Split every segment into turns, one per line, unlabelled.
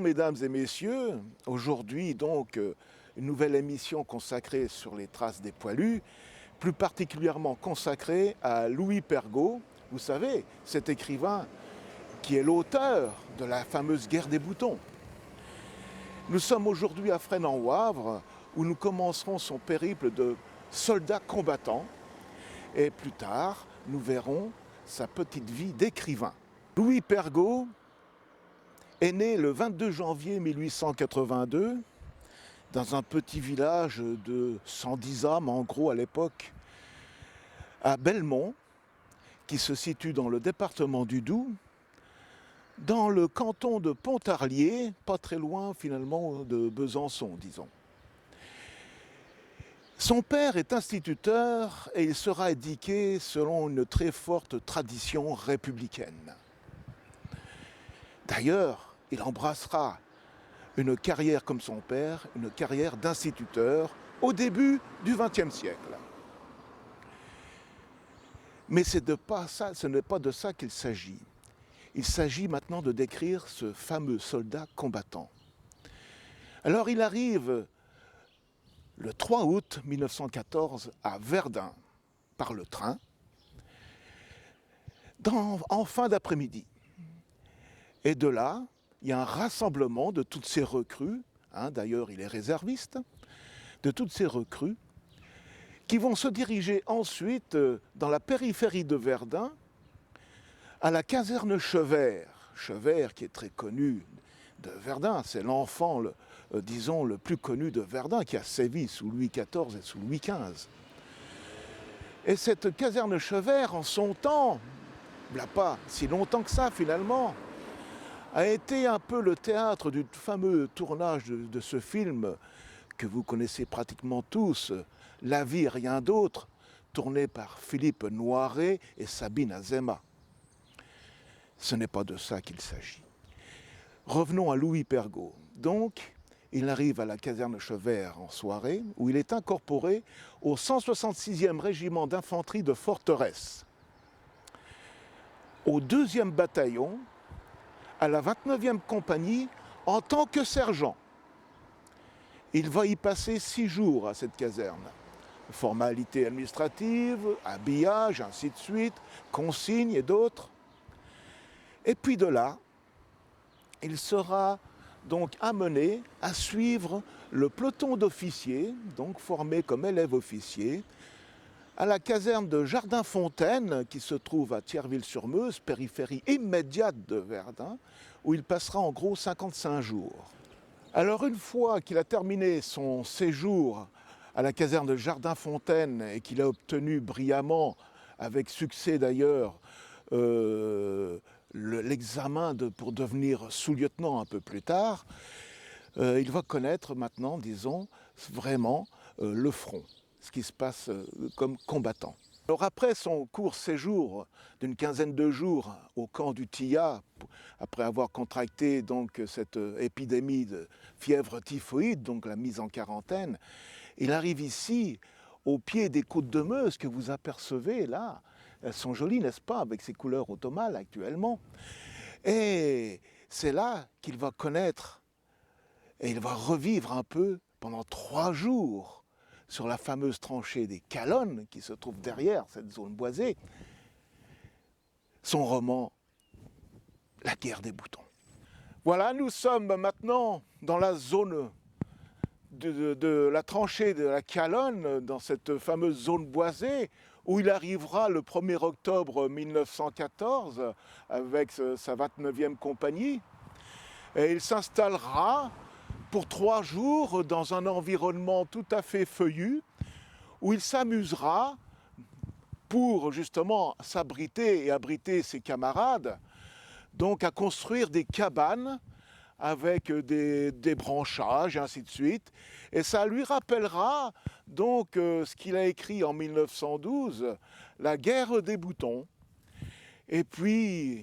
mesdames et messieurs. Aujourd'hui, donc, une nouvelle émission consacrée sur les traces des poilus, plus particulièrement consacrée à Louis Pergaud. Vous savez, cet écrivain qui est l'auteur de la fameuse Guerre des boutons. Nous sommes aujourd'hui à Fresnes-en-Wavre, où nous commencerons son périple de soldat combattant. Et plus tard, nous verrons sa petite vie d'écrivain. Louis Pergaud est né le 22 janvier 1882 dans un petit village de 110 âmes, en gros à l'époque, à Belmont, qui se situe dans le département du Doubs, dans le canton de Pontarlier, pas très loin finalement de Besançon, disons. Son père est instituteur et il sera éduqué selon une très forte tradition républicaine. D'ailleurs, il embrassera une carrière comme son père, une carrière d'instituteur au début du XXe siècle. Mais ce n'est pas de ça qu'il s'agit. Il s'agit maintenant de décrire ce fameux soldat combattant. Alors il arrive le 3 août 1914 à Verdun par le train, en fin d'après-midi. Et de là, il y a un rassemblement de toutes ces recrues, d'ailleurs il est réserviste, de toutes ces recrues, qui vont se diriger ensuite dans la périphérie de Verdun, à la caserne Chevert. Chevert qui est très connu de Verdun, c'est l'enfant, disons, le plus connu de Verdun, qui a sévi sous Louis XIV et sous Louis XV. Et cette caserne Chevert, en son temps, il n'y a pas si longtemps que ça finalement, a été un peu le théâtre du fameux tournage de ce film que vous connaissez pratiquement tous, La vie et rien d'autre, tourné par Philippe Noiret et Sabine Azéma. Ce n'est pas de ça qu'il s'agit. Revenons à Louis Pergaud. Donc, il arrive à la caserne Chevert en soirée, où il est incorporé au 166e régiment d'infanterie de Forteresse, au 2e bataillon, à la 29e compagnie, en tant que sergent. Il va y passer 6 jours à cette caserne. Formalités administratives, habillage, ainsi de suite, consignes et d'autres. Et puis de là, il sera donc amené à suivre le peloton d'officiers, donc formé comme élève officier, à la caserne de Jardin-Fontaine, qui se trouve à Thierville-sur-Meuse, périphérie immédiate de Verdun, où il passera en gros 55 jours. Alors une fois qu'il a terminé son séjour à la caserne de Jardin-Fontaine et qu'il a obtenu brillamment, avec succès d'ailleurs, l'examen pour devenir sous-lieutenant un peu plus tard, il va connaître maintenant, disons, vraiment le front, ce qui se passe comme combattant. Alors après son court séjour d'une quinzaine de jours au camp du Tillat, après avoir contracté donc cette épidémie de fièvre typhoïde, donc la mise en quarantaine, il arrive ici au pied des côtes de Meuse que vous apercevez là. Elles sont jolies, n'est-ce pas, avec ces couleurs automnales actuellement. Et c'est là qu'il va connaître et il va revivre un peu pendant 3 jours sur la fameuse tranchée des Calonnes qui se trouve derrière cette zone boisée, son roman « La guerre des boutons ». Voilà, nous sommes maintenant dans la zone de la tranchée de la Calonne, dans cette fameuse zone boisée, où il arrivera le 1er octobre 1914 avec sa 29e compagnie. Et il s'installera pour 3 jours dans un environnement tout à fait feuillu, où il s'amusera pour justement s'abriter et abriter ses camarades, donc à construire des cabanes avec des branchages et ainsi de suite. Et ça lui rappellera donc ce qu'il a écrit en 1912, La guerre des boutons. Et puis,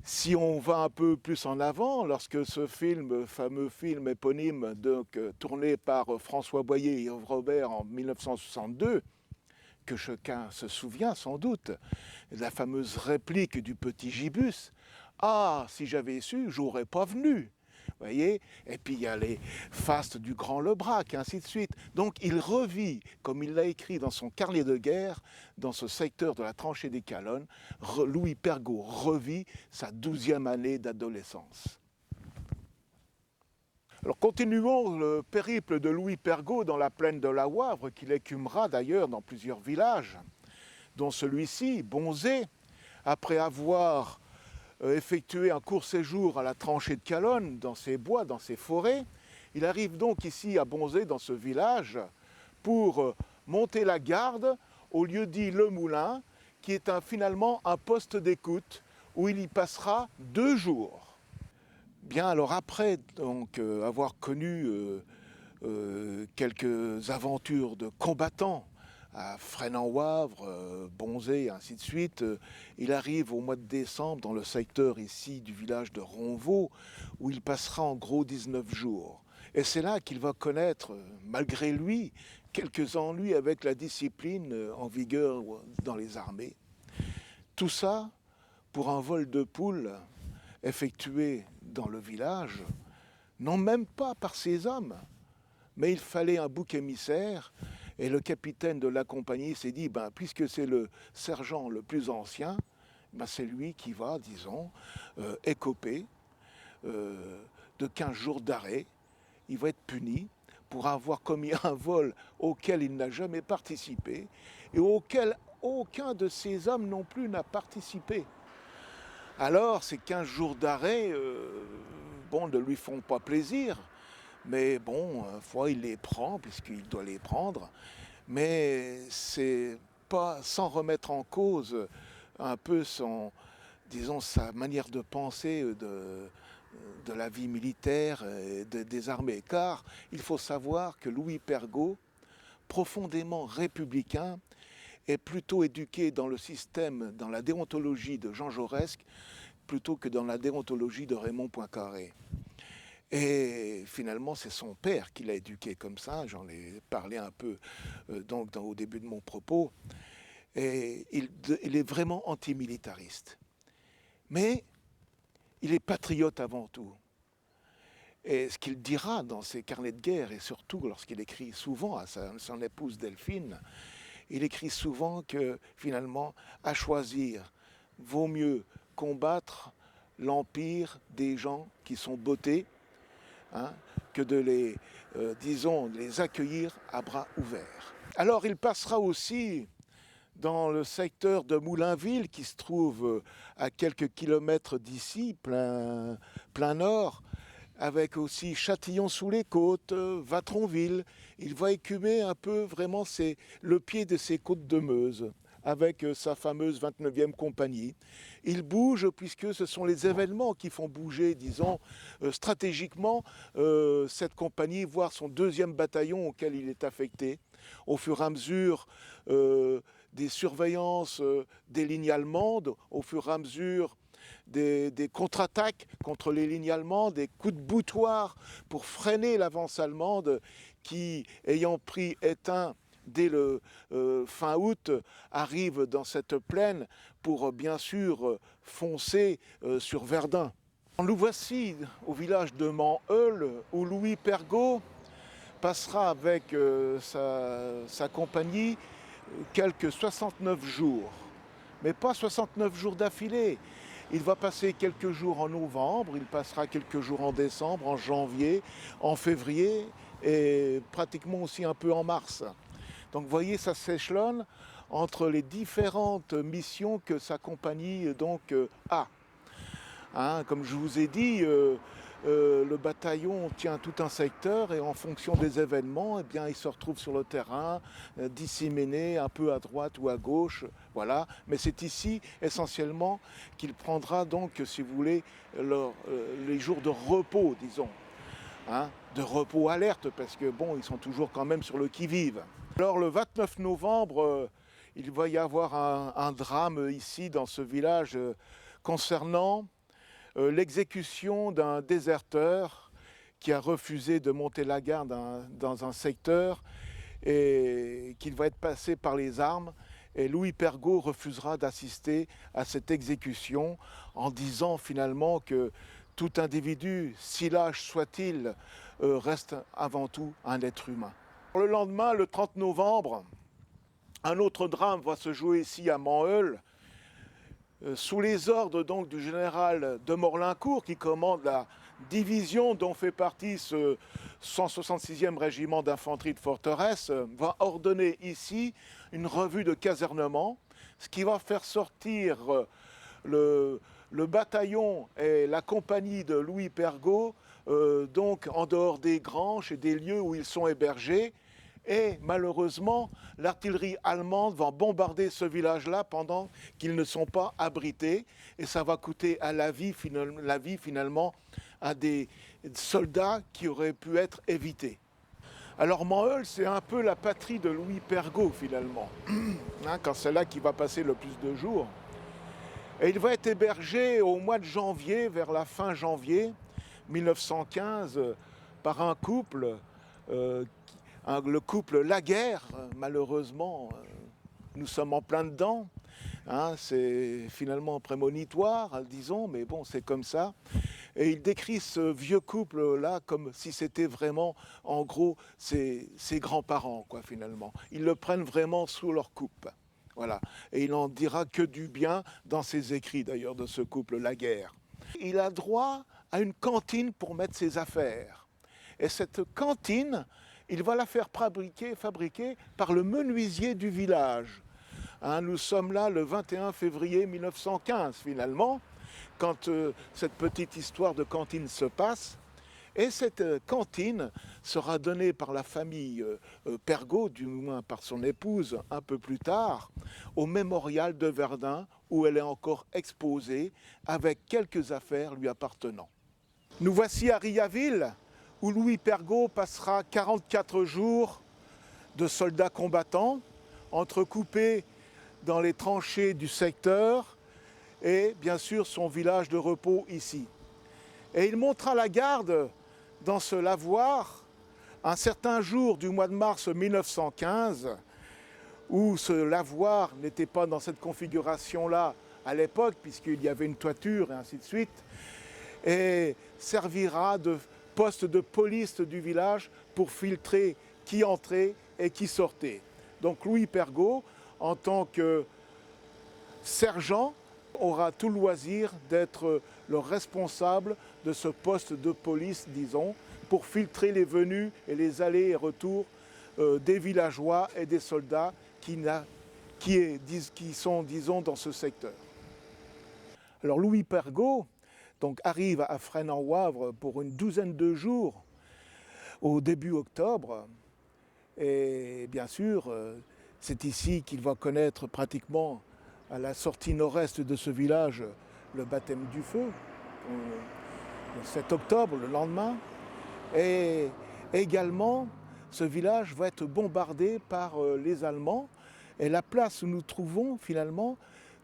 si on va un peu plus en avant, lorsque ce fameux film éponyme, donc, tourné par François Boyer et Yves Robert en 1962, que chacun se souvient sans doute, la fameuse réplique du petit Gibus, « Ah, si j'avais su, j'aurais pas venu ». voyez, et puis il y a les fastes du Grand Lebrac, et ainsi de suite. Donc il revit, comme il l'a écrit dans son carnet de guerre, dans ce secteur de la tranchée des Calonnes, Louis Pergaud revit sa 12e année d'adolescence. Alors continuons le périple de Louis Pergaud dans la plaine de la Wavre, qu'il écumera d'ailleurs dans plusieurs villages, dont celui-ci, Bonzé, après avoir effectué un court séjour à la tranchée de Calonne, dans ses bois, dans ses forêts. Il arrive donc ici à Bonzé, dans ce village, pour monter la garde au lieu-dit Le Moulin, qui est finalement un poste d'écoute où il y passera 2 jours. Bien, alors après donc, avoir connu quelques aventures de combattants, à Fresnes-en-Wavre, Bonzé et ainsi de suite. Il arrive au mois de décembre dans le secteur ici du village de Ronvaux où il passera en gros 19 jours. Et c'est là qu'il va connaître, malgré lui, quelques ennuis avec la discipline en vigueur dans les armées. Tout ça pour un vol de poules effectué dans le village, non même pas par ses hommes, mais il fallait un bouc émissaire. Et le capitaine de la compagnie s'est dit, puisque c'est le sergent le plus ancien, c'est lui qui va, disons, écoper de 15 jours d'arrêt. Il va être puni pour avoir commis un vol auquel il n'a jamais participé et auquel aucun de ses hommes non plus n'a participé. Alors, ces 15 jours d'arrêt, ne lui font pas plaisir. Mais bon, fois il les prend, puisqu'il doit les prendre. Mais c'est pas sans remettre en cause un peu sa manière de penser de la vie militaire et des armées. Car il faut savoir que Louis Pergaud, profondément républicain, est plutôt éduqué dans le système, dans la déontologie de Jean Jaurès, plutôt que dans la déontologie de Raymond Poincaré. Et finalement, c'est son père qui l'a éduqué comme ça, j'en ai parlé un peu au début de mon propos. Et il est vraiment antimilitariste. Mais il est patriote avant tout. Et ce qu'il dira dans ses carnets de guerre, et surtout lorsqu'il écrit souvent à son épouse Delphine, il écrit souvent que finalement, à choisir, vaut mieux combattre l'empire des gens qui sont bottés, que de les accueillir à bras ouverts. Alors il passera aussi dans le secteur de Moulainville, qui se trouve à quelques kilomètres d'ici, plein nord, avec aussi Châtillon-sous-les-Côtes, Vatronville. Il va écumer un peu vraiment le pied de ces côtes de Meuse, avec sa fameuse 29e compagnie. Il bouge puisque ce sont les événements qui font bouger, disons, stratégiquement cette compagnie, voire son 2e bataillon auquel il est affecté, au fur et à mesure des surveillances des lignes allemandes, au fur et à mesure des contre-attaques contre les lignes allemandes, des coups de boutoir pour freiner l'avance allemande qui, ayant pris étain dès le fin août, arrive dans cette plaine pour bien sûr foncer sur Verdun. Nous voici au village de Manheul où Louis Pergaud passera avec sa compagnie quelques 69 jours, mais pas 69 jours d'affilée. Il va passer quelques jours en novembre, il passera quelques jours en décembre, en janvier, en février et pratiquement aussi un peu en mars. Donc vous voyez, ça s'échelonne entre les différentes missions que sa compagnie a. Comme je vous ai dit, le bataillon tient tout un secteur et en fonction des événements, il se retrouve sur le terrain, disséminé un peu à droite ou à gauche, voilà. Mais c'est ici essentiellement qu'il prendra donc, si vous voulez, les jours de repos, disons. De repos alerte, parce que ils sont toujours quand même sur le qui-vive. Alors le 29 novembre, il va y avoir un drame ici dans ce village concernant l'exécution d'un déserteur qui a refusé de monter la garde dans un secteur et qu'il va être passé par les armes. Et Louis Pergaud refusera d'assister à cette exécution en disant finalement que tout individu, si lâche soit-il, reste avant tout un être humain. Le lendemain, le 30 novembre, un autre drame va se jouer ici à Manheul, sous les ordres donc du général de Morlincourt qui commande la division dont fait partie ce 166e régiment d'infanterie de forteresse, va ordonner ici une revue de casernement, ce qui va faire sortir le bataillon et la compagnie de Louis Pergaud donc en dehors des Granges et des lieux où ils sont hébergés. Et malheureusement, l'artillerie allemande va bombarder ce village-là pendant qu'ils ne sont pas abrités. Et ça va coûter à la vie finalement à des soldats qui auraient pu être évités. Alors Manheul, c'est un peu la patrie de Louis Pergaud finalement, quand c'est là qu'il va passer le plus de jours. Et il va être hébergé au mois de janvier, vers la fin janvier 1915, par un couple le couple Laguerre, malheureusement, nous sommes en plein dedans. C'est finalement prémonitoire, disons, mais bon, c'est comme ça. Et il décrit ce vieux couple-là comme si c'était vraiment, en gros, ses grands-parents, quoi, finalement. Ils le prennent vraiment sous leur coupe. Voilà. Et il n'en dira que du bien dans ses écrits, d'ailleurs, de ce couple Laguerre. Il a droit à une cantine pour mettre ses affaires. Et cette cantine, il va la faire fabriquer par le menuisier du village. Nous sommes là le 21 février 1915 finalement, quand cette petite histoire de cantine se passe. Et cette cantine sera donnée par la famille Pergaud, du moins par son épouse un peu plus tard, au mémorial de Verdun, où elle est encore exposée avec quelques affaires lui appartenant. Nous voici à Riaville, où Louis Pergaud passera 44 jours de soldats combattants, entrecoupés dans les tranchées du secteur et bien sûr son village de repos ici. Et il montera la garde dans ce lavoir un certain jour du mois de mars 1915, où ce lavoir n'était pas dans cette configuration-là à l'époque, puisqu'il y avait une toiture et ainsi de suite, et servira de poste de police du village pour filtrer qui entrait et qui sortait. Donc Louis Pergaud, en tant que sergent, aura tout loisir d'être le responsable de ce poste de police, disons, pour filtrer les venues et les allers et retours des villageois et des soldats qui sont, disons, dans ce secteur. Alors Louis Pergaud donc, arrive à Fresnes-en-Wavre pour une douzaine de jours au début octobre. Et bien sûr, c'est ici qu'il va connaître pratiquement, à la sortie nord-est de ce village, le baptême du feu, le 7 octobre, le lendemain. Et également, ce village va être bombardé par les Allemands. Et la place où nous trouvons finalement,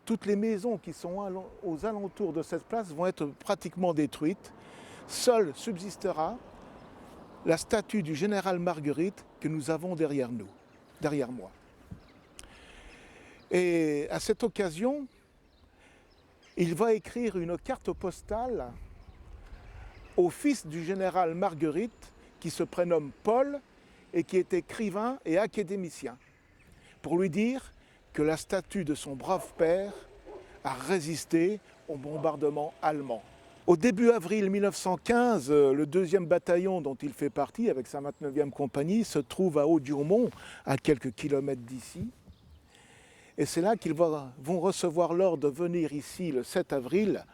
toutes les maisons qui sont aux alentours de cette place vont être pratiquement détruites. Seule subsistera la statue du général Margueritte que nous avons derrière moi. Et à cette occasion, il va écrire une carte postale au fils du général Margueritte, qui se prénomme Paul et qui est écrivain et académicien, pour lui dire que la statue de son brave père a résisté au bombardement allemand. Au début avril 1915, le 2e bataillon dont il fait partie, avec sa 29e compagnie, se trouve à Haut-Durmont, à quelques kilomètres d'ici. Et c'est là qu'ils vont recevoir l'ordre de venir ici le 7 avril,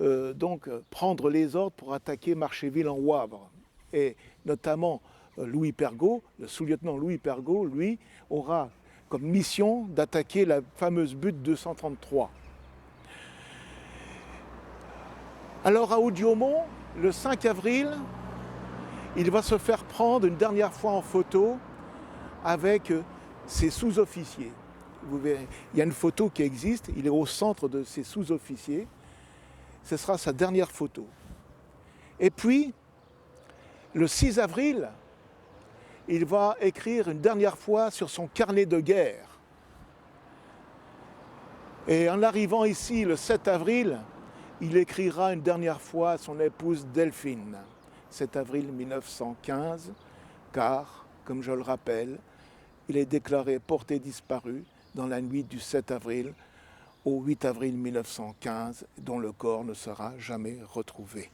donc prendre les ordres pour attaquer Marchéville-en-Wavre. Et notamment Louis Pergaud, le sous-lieutenant Louis Pergaud, lui, aura comme mission d'attaquer la fameuse butte 233. Alors à Haut-Durmont, le 5 avril, il va se faire prendre une dernière fois en photo avec ses sous-officiers. Vous verrez, il y a une photo qui existe, il est au centre de ses sous-officiers. Ce sera sa dernière photo. Et puis, le 6 avril, il va écrire une dernière fois sur son carnet de guerre. Et en arrivant ici le 7 avril, Il écrira une dernière fois à son épouse Delphine, 7 avril 1915, car, comme je le rappelle, il est déclaré porté disparu dans la nuit du 7 avril au 8 avril 1915, dont le corps ne sera jamais retrouvé.